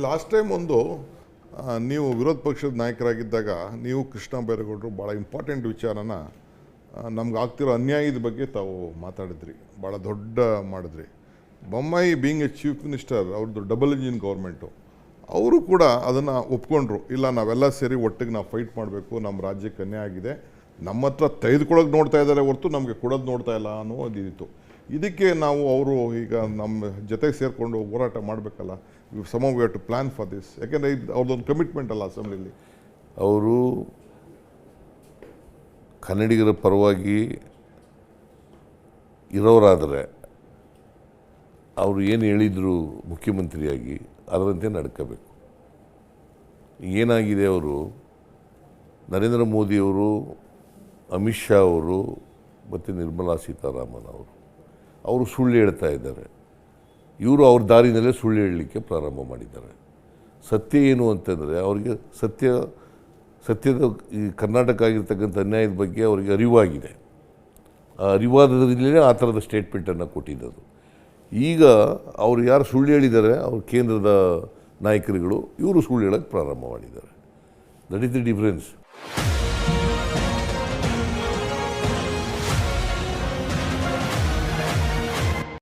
Last time ಒಂದು ನೀವು ವಿರೋಧ ಪಕ್ಷದ ನಾಯಕರಾಗಿದ್ದಾಗ ನೀವು ಕೃಷ್ಣ ಬೈರೇಗೌಡರು ಭಾಳ ಇಂಪಾರ್ಟೆಂಟ್ ವಿಚಾರನ ನಮ್ಗೆ ಆಗ್ತಿರೋ ಅನ್ಯಾಯದ ಬಗ್ಗೆ ತಾವು ಮಾತಾಡಿದ್ರಿ, ಭಾಳ ದೊಡ್ಡ ಮಾಡಿದ್ರಿ. Bommai being A chief minister, ಅವ್ರದ್ದು ಡಬಲ್ ಇಂಜಿನ್ ಗೌರ್ಮೆಂಟು, ಅವರು ಕೂಡ ಅದನ್ನು ಒಪ್ಕೊಂಡ್ರು. ಇಲ್ಲ, ನಾವೆಲ್ಲ ಸೇರಿ ಒಟ್ಟಿಗೆ ನಾವು ಫೈಟ್ ಮಾಡಬೇಕು, ನಮ್ಮ ರಾಜ್ಯಕ್ಕೆ ಅನ್ಯಾಯ ಆಗಿದೆ, ನಮ್ಮ ಹತ್ರ ತೆಗೆದುಕೊಳ್ಳೋಕೆ ನೋಡ್ತಾ ಇದ್ದಾರೆ ಹೊರತು ನಮಗೆ ಕೊಡೋದು ನೋಡ್ತಾ ಇಲ್ಲ ಅನ್ನೋ ಇದಿತ್ತು. ಇದಕ್ಕೆ ನಾವು ಅವರು ಈಗ ನಮ್ಮ ಜೊತೆಗೆ ಸೇರಿಕೊಂಡು ಹೋರಾಟ ಮಾಡಬೇಕಲ್ಲ, some we have to plan for this. ಯಾಕೆಂದರೆ ಇದು ಅವ್ರದ್ದೊಂದು ಕಮಿಟ್ಮೆಂಟ್ ಅಲ್ಲ ಅಸೆಂಬ್ಲಿಲಿ. ಅವರು ಕನ್ನಡಿಗರ ಪರವಾಗಿ ಇರೋರಾದರೆ ಅವರು ಏನು ಹೇಳಿದರು ಮುಖ್ಯಮಂತ್ರಿಯಾಗಿ ಅದರಂತೆ ನಡ್ಕೋಬೇಕು. ಏನಾಗಿದೆ, ಅವರು ನರೇಂದ್ರ ಮೋದಿಯವರು, ಅಮಿತ್ ಶಾ ಅವರು ಮತ್ತು ನಿರ್ಮಲಾ ಸೀತಾರಾಮನ್ ಅವರು ಸುಳ್ಳು ಹೇಳ್ತಾ ಇದ್ದಾರೆ. ಇವರು ಅವ್ರ ದಾರಿನಲ್ಲೇ ಸುಳ್ಳು ಹೇಳಲಿಕ್ಕೆ ಪ್ರಾರಂಭ ಮಾಡಿದ್ದಾರೆ. ಸತ್ಯ ಏನು ಅಂತಂದರೆ, ಅವರಿಗೆ ಸತ್ಯದ ಈ ಕರ್ನಾಟಕ ಆಗಿರ್ತಕ್ಕಂಥ ಅನ್ಯಾಯದ ಬಗ್ಗೆ ಅವರಿಗೆ ಅರಿವಾಗಿದೆ. ಆ ಅರಿವಾದದ್ರಿಂದಲೇ ಆ ಥರದ ಸ್ಟೇಟ್ಮೆಂಟನ್ನು ಕೊಟ್ಟಿದ್ದದು. ಈಗ ಅವರು ಯಾರು ಸುಳ್ಳು ಹೇಳಿದ್ದಾರೆ, ಅವ್ರ ಕೇಂದ್ರದ ನಾಯಕರುಗಳು, ಇವರು ಸುಳ್ಳು ಹೇಳೋಕ್ಕೆ ಪ್ರಾರಂಭ ಮಾಡಿದ್ದಾರೆ. That is the difference.